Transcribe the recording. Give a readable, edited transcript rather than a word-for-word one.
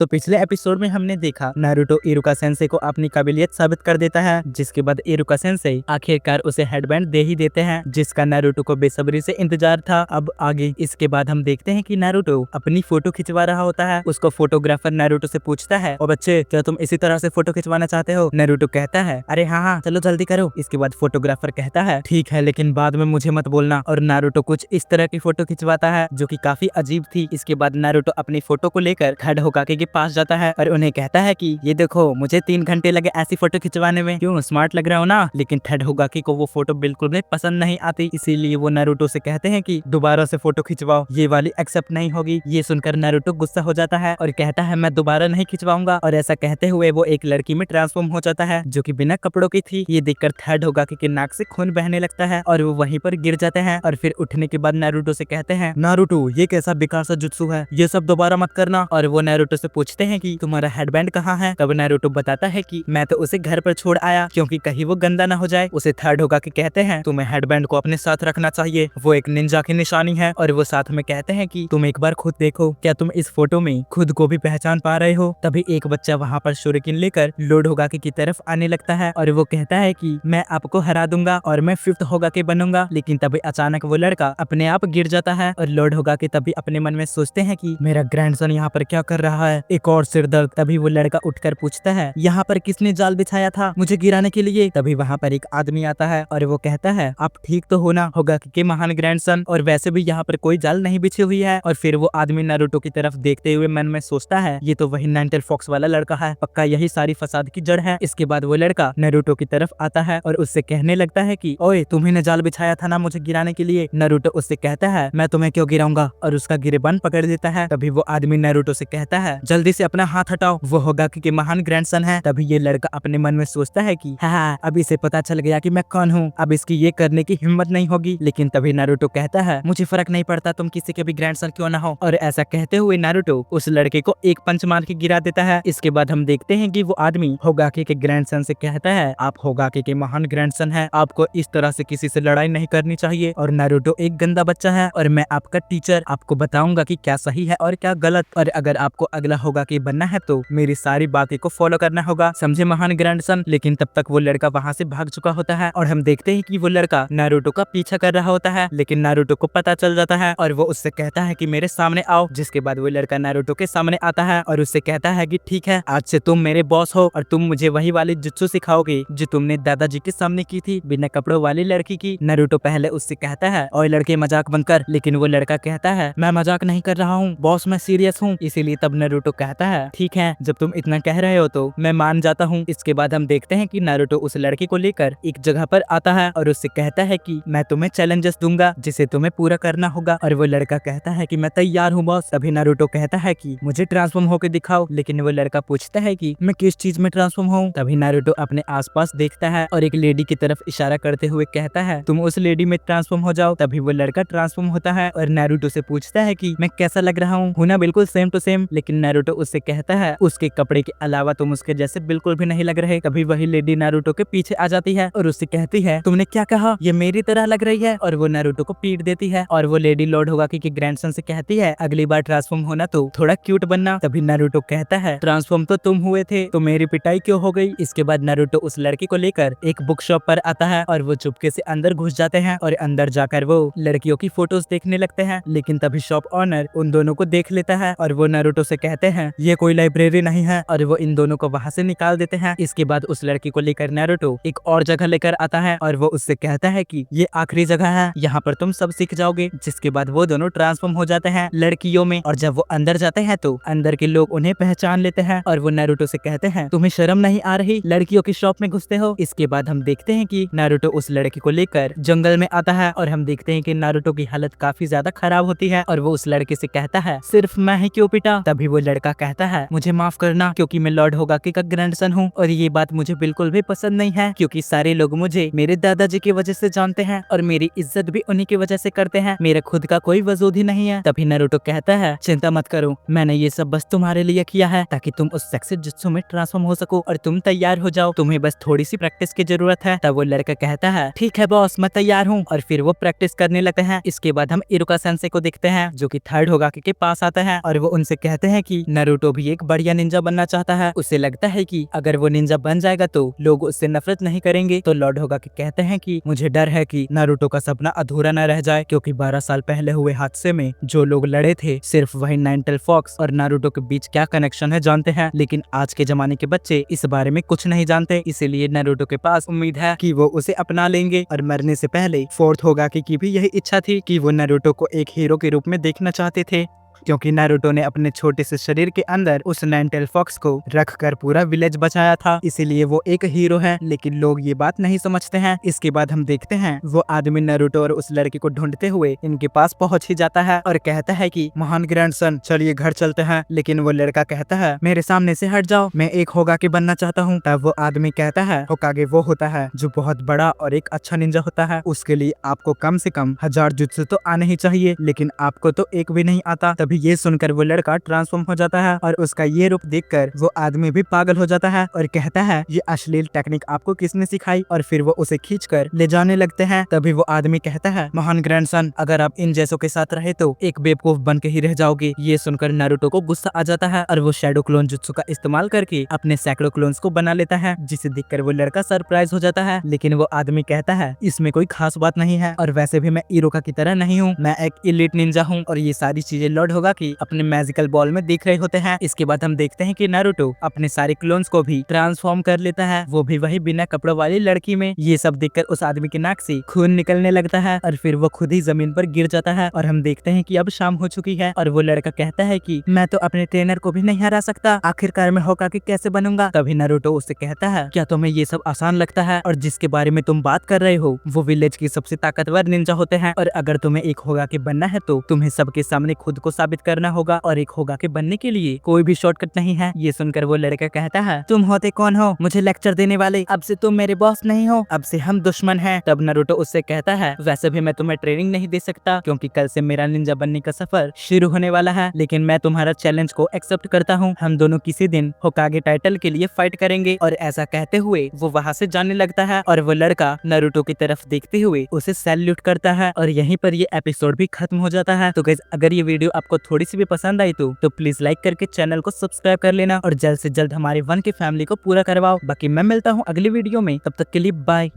तो पिछले एपिसोड में हमने देखा नारुतो इरुका सेंसेई को अपनी काबिलियत साबित कर देता है, जिसके बाद इरुका सेंसेई आखिरकार उसे हेडबैंड दे ही देते हैं, जिसका नारुतो को बेसब्री से इंतजार था। अब आगे इसके बाद हम देखते हैं कि नारुतो अपनी फोटो खिंचवा रहा होता है। उसको फोटोग्राफर नारुतो से पूछता है, ओ बच्चे, क्या तुम इसी तरह से फोटो खिंचवाना चाहते हो? नारुतो कहता है, अरे हाँ, चलो जल्दी करो। इसके बाद फोटोग्राफर कहता है, ठीक है, लेकिन बाद में मुझे मत बोलना। और नारुतो कुछ इस तरह की फोटो खिंचवाता है जो कि काफी अजीब थी। इसके बाद नारुतो अपनी फोटो को लेकर थर्ड होकागे के पास जाता है और उन्हें कहता है कि ये देखो, मुझे 3 घंटे लगे ऐसी फोटो खिंचवाने में, क्यों स्मार्ट लग रहा हो ना? लेकिन थर्ड होकागे को वो फोटो बिल्कुल भी पसंद नहीं आती, इसीलिए वो नारुतो से कहते हैं कि दोबारा से फोटो खिंचवाओ, ये वाली एक्सेप्ट नहीं होगी। ये सुनकर नारुतो गुस्सा हो जाता है और कहता है, मैं दोबारा नहीं खिंचवाऊंगा। और ऐसा कहते हुए वो एक लड़की में ट्रांसफॉर्म हो जाता है जो कि बिना कपड़ों की थी। ये देखकर थर्ड होकागे के नाक से खून बहने लगता है और वो वहीं पर गिर जाते हैं। और फिर उठने के बाद नारुतो से कहते हैं, नारुतो, ये कैसा बेकार सा जुत्सु है, ये सब दोबारा मत करना। और वो नारुतो से पूछते हैं कि तुम्हारा हेडबैंड कहाँ है? तब नारुतो बताता है कि मैं तो उसे घर पर छोड़ आया क्योंकि कहीं वो गंदा ना हो जाए। उसे थर्ड होकागे कहते हैं, तुम्हें हेडबैंड को अपने साथ रखना चाहिए, वो एक निंजा की निशानी है। और वो साथ में कहते हैं कि तुम एक बार खुद देखो, क्या तुम इस फोटो में खुद को भी पहचान पा रहे हो? तभी एक बच्चा वहाँ पर शूरिकेन लेकर लॉर्ड होकागे की तरफ आने लगता है और वो कहता है कि मैं आपको हरा दूंगा और मैं 5th होकागे बनूंगा। लेकिन तभी अचानक वो लड़का अपने आप गिर जाता है और लॉर्ड होकागे तभी अपने मन में सोचते हैं कि मेरा ग्रैंडसन यहाँ पर क्या कर रहा है, एक और सिरदर्द। तभी वो लड़का उठकर पूछता है, यहाँ पर किसने जाल बिछाया था मुझे गिराने के लिए? तभी वहाँ पर एक आदमी आता है और वो कहता है, आप ठीक तो हो ना होकागे के महान ग्रैंडसन, और वैसे भी यहाँ पर कोई जाल नहीं बिछी हुई है। और फिर वो आदमी नारुतो की तरफ देखते हुए मन में सोचता है, ये तो वही नाइनटेल फॉक्स वाला लड़का है, पक्का यही सारी फसाद की जड़ है। इसके बाद वो लड़का नारुतो की तरफ आता है और उससे कहने लगता है कि ओए, तुम्ही ने जाल बिछाया था ना मुझे गिराने के लिए? नारुतो उससे कहता है, मैं तुम्हें क्यों गिराऊंगा, और उसका गिरेबान पकड़ देता है। तभी वो आदमी नारुतो से कहता है, जल्दी से अपना हाथ हटाओ, वो होकागे के महान ग्रैंडसन है। तभी ये लड़का अपने मन में सोचता है कि हाँ, अब इसे पता चल गया कि मैं कौन हूँ, अब इसकी ये करने की हिम्मत नहीं होगी। लेकिन तभी नारुतो कहता है, मुझे फर्क नहीं पड़ता तुम किसी के भी ग्रैंडसन क्यों ना हो। और ऐसा कहते हुए नारुतो उस लड़के को एक पंच मार के गिरा देता है। इसके बाद हम देखते हैं कि वो आदमी होकागे के ग्रैंडसन से कहता है, आप होकागे के महान ग्रैंडसन हैं, आपको इस तरह से किसी से लड़ाई नहीं करनी चाहिए, और नारुतो एक गंदा बच्चा है और मैं आपका टीचर, आपको बताऊंगा कि क्या सही है और क्या गलत। और अगर आपको अगला होकागे बनना है तो मेरी सारी बातें को फॉलो करना होगा, समझे महान ग्रैंडसन? लेकिन तब तक वो लड़का वहाँ से भाग चुका होता है और हम देखते हैं कि वो लड़का नारुतो का पीछा कर रहा होता है। लेकिन नारुतो को पता चल जाता है और वो उससे कहता है कि मेरे सामने आओ। जिसके बाद वो लड़का नारुतो के सामने आता है और उससे कहता है कि ठीक है, आज से तुम मेरे बॉस हो और तुम मुझे वही वाली जुत्सु सिखाओगे जो तुमने दादाजी के सामने की थी, बिना कपड़ों वाली लड़की की। नारुतो पहले उससे कहता है, ओए लड़के, मजाक बंद कर। लेकिन वो लड़का कहता है, मैं मजाक नहीं कर रहा हूँ बॉस, मैं सीरियस हूँ। इसीलिए तब नारुतो कहता है, ठीक है, जब तुम इतना कह रहे हो तो मैं मान जाता हूँ। इसके बाद हम देखते हैं कि नारुतो उस लड़की को लेकर एक जगह पर आता है और उससे कहता है कि मैं तुम्हें चैलेंजेस दूंगा जिसे तुम्हें पूरा करना होगा। और वो लड़का कहता है कि मैं तैयार हूँ बॉस। तभी नारुतो कहता है कि मुझे ट्रांसफॉर्म होकर दिखाओ। लेकिन वो लड़का पूछता है कि मैं किस चीज में ट्रांसफॉर्म हूँ? तभी नारुतो अपने आसपास देखता है और एक लेडी की तरफ इशारा करते हुए कहता है, तुम उस लेडी में ट्रांसफॉर्म हो जाओ। तभी वो लड़का ट्रांसफॉर्म होता है और नारुतो से पूछता है कि मैं कैसा लग रहा हूँ ना? बिल्कुल सेम टू सेम। लेकिन नारुतो उससे कहता है, उसके कपड़े के अलावा तुम उसके जैसे बिल्कुल भी नहीं लग रहे। तभी वही लेडी नारुतो के पीछे आ जाती है और उससे कहती है, तुमने क्या कहा, ये मेरी तरह लग रही है? और वो नारुतो को पीट देती है और वो लेडी लॉर्ड होकागे के ग्रैंडसन से कहती है, अगली बार ट्रांसफॉर्म होना तो थोड़ा क्यूट बनना। तभी नारुतो कहता है, ट्रांसफॉर्म तो तुम हुए थे तो मेरी पिटाई क्यों हो गई? इसके बाद नारुतो उस लड़की को लेकर एक बुक शॉप पर आता है और वो चुपके से अंदर घुस जाते हैं और अंदर जाकर वो लड़कियों की फोटोज देखने लगते हैं। लेकिन तभी शॉप ऑनर उन दोनों को देख लेता है और वो नारुतो से कहते हैं, ये कोई लाइब्रेरी नहीं है, और वो इन दोनों को वहाँ से निकाल देते हैं। इसके बाद उस लड़की को लेकर नारुतो एक और जगह लेकर आता है और वो उससे कहता है कि ये आखिरी जगह है, यहाँ पर तुम सब सीख जाओगे। जिसके बाद वो दोनों ट्रांसफॉर्म हो जाते हैं लड़कियों में, और जब वो अंदर जाते हैं तो अंदर के लोग उन्हें पहचान लेते हैं और वो नारुतो से कहते हैं, तुम्हें शर्म नहीं आ रही, लड़कियों की शॉप में घुसते हो? इसके बाद हम देखते हैं कि नारुतो उस लड़की को लेकर जंगल में आता है और हम देखते हैं कि नारुतो की हालत काफी ज्यादा खराब होती है और वो उस लड़के से कहता है, सिर्फ मैं ही क्यों पिटा? तभी वो लड़का कहता है, मुझे माफ करना क्योंकि मैं लॉर्ड होकागे का ग्रैंडसन हूँ और ये बात मुझे बिल्कुल भी पसंद नहीं है क्योंकि सारे लोग मुझे मेरे दादाजी की वजह से जानते हैं और मेरी इज्जत भी उन्हीं की वजह से करते हैं, मेरा खुद का कोई वजूद ही नहीं है। तभी नारुतो कहता है, चिंता मत करो, मैंने ये सब बस तुम्हारे लिए किया है ताकि तुम उस सेक्सी जुत्सु में ट्रांसफॉर्म हो सको और तुम तैयार हो जाओ, तुम्हें बस थोड़ी सी प्रैक्टिस की जरूरत है। तब वो लड़का कहता है, ठीक है बॉस, मैं तैयार हूँ, और फिर वो प्रैक्टिस करने लगते हैं। इसके बाद हम इरुका सेंसेई को देखते हैं जो कि थर्ड होकागे के पास आता है और वो उनसे कहते हैं कि नारुतो भी एक बढ़िया निंजा बनना चाहता है। उसे लगता है कि अगर वो निंजा बन जाएगा तो लोग उससे नफरत नहीं करेंगे। तो लॉर्ड होगाकी कहते हैं कि मुझे डर है कि नारुतो का सपना अधूरा न रह जाए, क्योंकि 12 साल पहले हुए हादसे में जो लोग लड़े थे सिर्फ वही नाइनटेल फॉक्स और नारुतो के बीच क्या कनेक्शन है जानते हैं, लेकिन आज के जमाने के बच्चे इस बारे में कुछ नहीं जानते। इसीलिए नारुतो के पास उम्मीद है कि वो उसे अपना लेंगे। और मरने से पहले फोर्थ होगाकी की भी यही इच्छा थी कि वो नारुतो को एक हीरो के रूप में देखना चाहते थे, क्योंकि नारुतो ने अपने छोटे से शरीर के अंदर उस नाइनटेल फॉक्स को रखकर पूरा विलेज बचाया था, इसीलिए वो एक हीरो है। लेकिन लोग ये बात नहीं समझते हैं। इसके बाद हम देखते हैं वो आदमी नारुतो और उस लड़की को ढूंढते हुए इनके पास पहुंच ही जाता है और कहता है कि महान ग्रैंडसन चलिए घर चलते हैं। लेकिन वो लड़का कहता है मेरे सामने से हट जाओ, मैं एक होगाके बनना चाहता हूँ। तब वो आदमी कहता है होकागे वो होता है जो बहुत बड़ा और एक अच्छा निंजा होता है, उसके लिए आपको कम से कम 1000 जुत्सु तो आने ही चाहिए, लेकिन आपको तो एक भी नहीं आता। तभी ये सुनकर वो लड़का ट्रांसफॉर्म हो जाता है और उसका ये रूप देखकर वो आदमी भी पागल हो जाता है और कहता है ये अश्लील टेक्निक आपको किसने सिखाई, और फिर वो उसे खींचकर ले जाने लगते हैं। तभी वो आदमी कहता है महान ग्रैंडसन अगर आप इन जैसों के साथ रहे तो एक बेवकूफ बन के ही रह जाओगे। ये सुनकर नारुतो को गुस्सा आ जाता है और वो शैडो क्लोन जुत्सु का इस्तेमाल करके अपने सैकड़ों क्लोन्स को बना लेता है, जिसे देखकर वो लड़का सरप्राइज हो जाता है। लेकिन वो आदमी कहता है इसमें कोई खास बात नहीं है, और वैसे भी मैं इरुका की तरह नहीं हूँ, मैं एक इलीट निंजा हूँ। और ये सारी चीजें लॉर्ड होगाकी अपने मैजिकल बॉल में देख रहे होते हैं। इसके बाद हम देखते हैं कि नारुतो अपने सारे क्लोन्स को भी ट्रांसफॉर्म कर लेता है, वो भी वही बिना कपड़ों वाली लड़की में। ये सब देखकर उस आदमी के नाक से खून निकलने लगता है और फिर वो खुद ही जमीन पर गिर जाता है। और हम देखते हैं कि अब शाम हो चुकी है और वो लड़का कहता है कि मैं तो अपने ट्रेनर को भी नहीं हरा सकता, आखिरकार मैं होकागे कैसे बनूंगा। तभी नारुतो उससे कहता है क्या तुम्हें ये सब आसान लगता है, और जिसके बारे में तुम बात कर रहे हो वो विलेज की सबसे ताकतवर निंजा होते हैं, और अगर तुम्हें एक होगाके बनना है तो तुम्हें सबके सामने खुद को साबित करना होगा, और एक होगाके बनने के लिए कोई भी शॉर्टकट नहीं है। ये सुनकर वो लड़का कहता है तुम होते कौन हो मुझे लेक्चर देने वाले, अब से तुम मेरे बॉस नहीं हो, अब से हम दुश्मन हैं। तब नारुतो उससे कहता है वैसे भी मैं तुम्हें ट्रेनिंग नहीं दे सकता, क्योंकि कल से मेरा निंजा बनने का सफर शुरू होने वाला है, लेकिन मैं तुम्हारा चैलेंज को एक्सेप्ट करता हूँ, हम दोनों किसी दिन होकागे टाइटल के लिए फाइट करेंगे। और ऐसा कहते हुए वो वहाँ से जाने लगता है और वो लड़का नारुतो की तरफ देखते हुए उसे सैल्यूट करता है। और यहीं पर ये एपिसोड भी खत्म हो जाता है। तो गाइस अगर ये वीडियो आपको थोड़ी सी भी पसंद आई तो प्लीज लाइक करके चैनल को सब्सक्राइब कर लेना और जल्द से जल्द हमारे 1K फैमिली को पूरा करवाओ। बाकी मैं मिलता हूँ अगली वीडियो में, तब तक के लिए बाय।